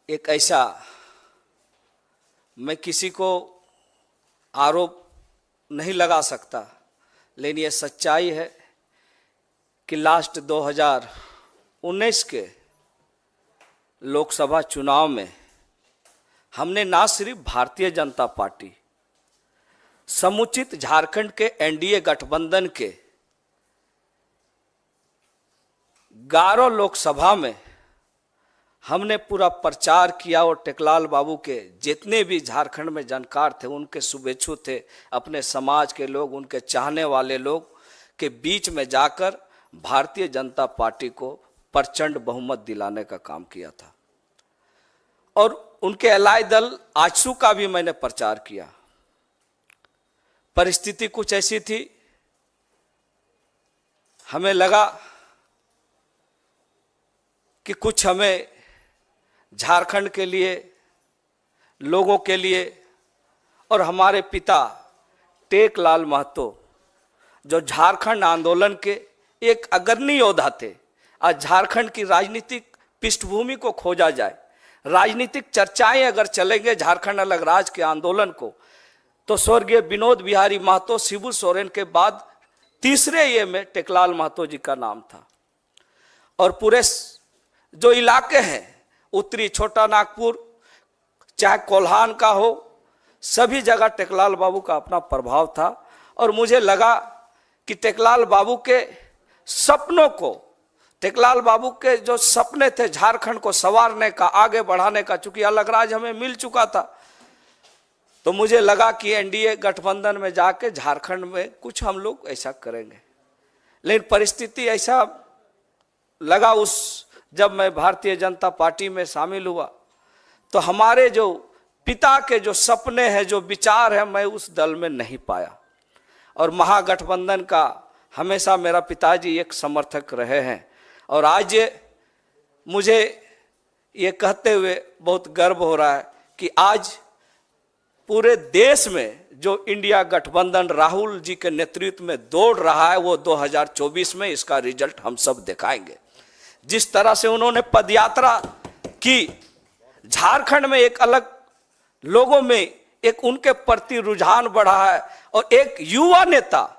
एक ऐसा, मैं किसी को आरोप नहीं लगा सकता, लेकिन ये सच्चाई है कि लास्ट 2019 के लोकसभा चुनाव में हमने ना सिर्फ भारतीय जनता पार्टी, समुचित झारखंड के एनडीए गठबंधन के 11 लोकसभा में हमने पूरा प्रचार किया और टेकलाल बाबू के जितने भी झारखंड में जानकार थे, उनके शुभेच्छु थे, अपने समाज के लोग, उनके चाहने वाले लोग के बीच में जाकर भारतीय जनता पार्टी को प्रचंड बहुमत दिलाने का काम किया था। और उनके अलाय दल आजसू का भी मैंने प्रचार किया। परिस्थिति कुछ ऐसी थी, हमें लगा कि कुछ हमें झारखंड के लिए, लोगों के लिए, और हमारे पिता टेकलाल महतो जो झारखंड आंदोलन के एक अग्रणी योद्धा थे, आज झारखंड की राजनीतिक पृष्ठभूमि को खोजा जाए, राजनीतिक चर्चाएं अगर चलेंगे झारखंड अलग राज्य के आंदोलन को, तो स्वर्गीय विनोद बिहारी महतो, शिबू सोरेन के बाद तीसरे ये में टेकलाल महतो जी का नाम था। और पूरे जो इलाके हैं, उत्तरी छोटा नागपुर, चाहे कोल्हान का हो, सभी जगह टेकलाल बाबू का अपना प्रभाव था। और मुझे लगा कि टेकलाल बाबू के सपनों को, टेकलाल बाबू के जो सपने थे झारखंड को संवारने का, आगे बढ़ाने का, चूंकि अलग राज्य हमें मिल चुका था, तो मुझे लगा कि एनडीए गठबंधन में जाके झारखंड में कुछ हम लोग ऐसा करेंगे। लेकिन परिस्थिति ऐसा लगा, जब मैं भारतीय जनता पार्टी में शामिल हुआ, तो हमारे जो पिता के जो सपने हैं, जो विचार है, मैं उस दल में नहीं पाया। और महागठबंधन का हमेशा मेरा पिताजी एक समर्थक रहे हैं। और आज मुझे ये कहते हुए बहुत गर्व हो रहा है कि आज पूरे देश में जो इंडिया गठबंधन राहुल जी के नेतृत्व में दौड़ रहा है, वो 2024 में इसका रिजल्ट हम सब दिखाएंगे। जिस तरह से उन्होंने पदयात्रा की, झारखंड में एक अलग, लोगों में एक उनके प्रति रुझान बढ़ा है, और एक युवा नेता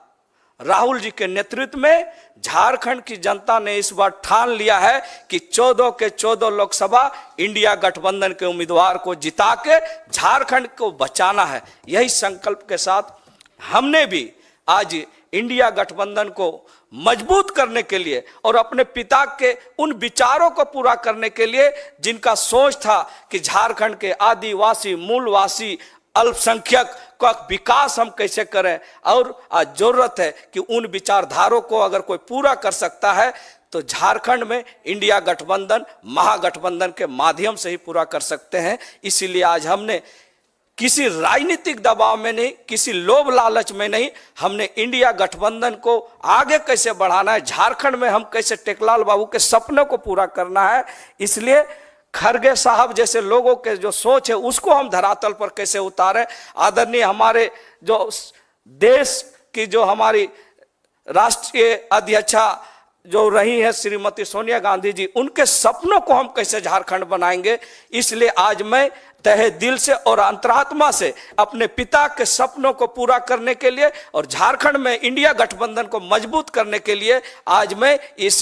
राहुल जी के नेतृत्व में झारखंड की जनता ने इस बार ठान लिया है कि 14 के 14 लोकसभा इंडिया गठबंधन के उम्मीदवार को जिता के झारखंड को बचाना है। यही संकल्प के साथ हमने भी आज इंडिया गठबंधन को मजबूत करने के लिए और अपने पिता के उन विचारों को पूरा करने के लिए, जिनका सोच था कि झारखंड के आदिवासी, मूलवासी, अल्पसंख्यक का विकास हम कैसे करें, और आज जरूरत है कि उन विचारधारों को अगर कोई पूरा कर सकता है तो झारखंड में इंडिया गठबंधन, महागठबंधन के माध्यम से ही पूरा कर सकते हैं। इसीलिए आज हमने किसी राजनीतिक दबाव में नहीं, किसी लोभ लालच में नहीं, हमने इंडिया गठबंधन को आगे कैसे बढ़ाना है, झारखंड में हम कैसे टेकलाल बाबू के सपनों को पूरा करना है, इसलिए खरगे साहब जैसे लोगों के जो सोच है उसको हम धरातल पर कैसे उतारें। आदरणीय हमारे जो देश की जो हमारी राष्ट्रीय अध्यक्षा जो रही है श्रीमती सोनिया गांधी जी, उनके सपनों को हम कैसे झारखंड बनाएंगे। इसलिए आज मैं तहे दिल से और अंतरात्मा से अपने पिता के सपनों को पूरा करने के लिए और झारखंड में इंडिया गठबंधन को मजबूत करने के लिए आज मैं इस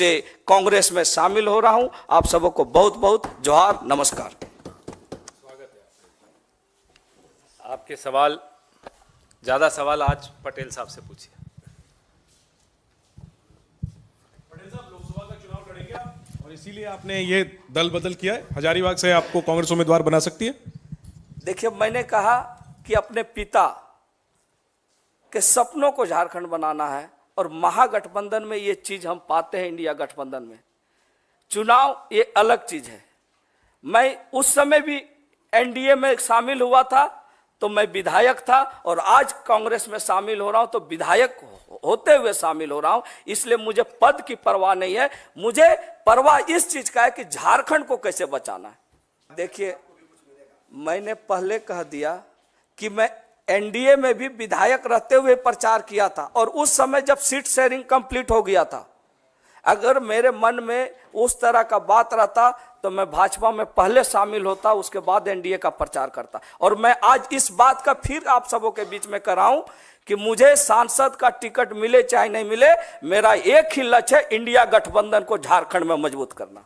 कांग्रेस में शामिल हो रहा हूं। आप सबको बहुत बहुत जोहार, नमस्कार। स्वागत है आपके सवाल, ज्यादा सवाल आज पटेल साहब से पूछिए। और इसीलिए आपने ये दल बदल किया है, हजारीबाग से आपको कांग्रेस उम्मीदवार बना सकती है? देखिए, मैंने कहा कि अपने पिता के सपनों को झारखंड बनाना है, और महागठबंधन में ये चीज हम पाते हैं। इंडिया गठबंधन में चुनाव ये अलग चीज है। मैं उस समय भी एनडीए में शामिल हुआ था तो मैं विधायक था, और आज कांग्रेस में शामिल हो रहा हूं तो विधायक होते हुए शामिल हो रहा हूं। इसलिए मुझे पद की परवाह नहीं है, मुझे परवाह इस चीज का है कि झारखंड को कैसे बचाना है। देखिए, मैंने पहले कह दिया कि मैं एनडीए में भी विधायक रहते हुए प्रचार किया था, और उस समय जब सीट शेयरिंग कंप्लीट हो गया था, अगर मेरे मन में उस तरह का बात रहता तो मैं भाजपा में पहले शामिल होता, उसके बाद एनडीए का प्रचार करता। और मैं आज इस बात का फिर आप सबों के बीच में कराऊं कि मुझे सांसद का टिकट मिले चाहे नहीं मिले, मेरा एक ही लक्ष्य है, इंडिया गठबंधन को झारखंड में मजबूत करना।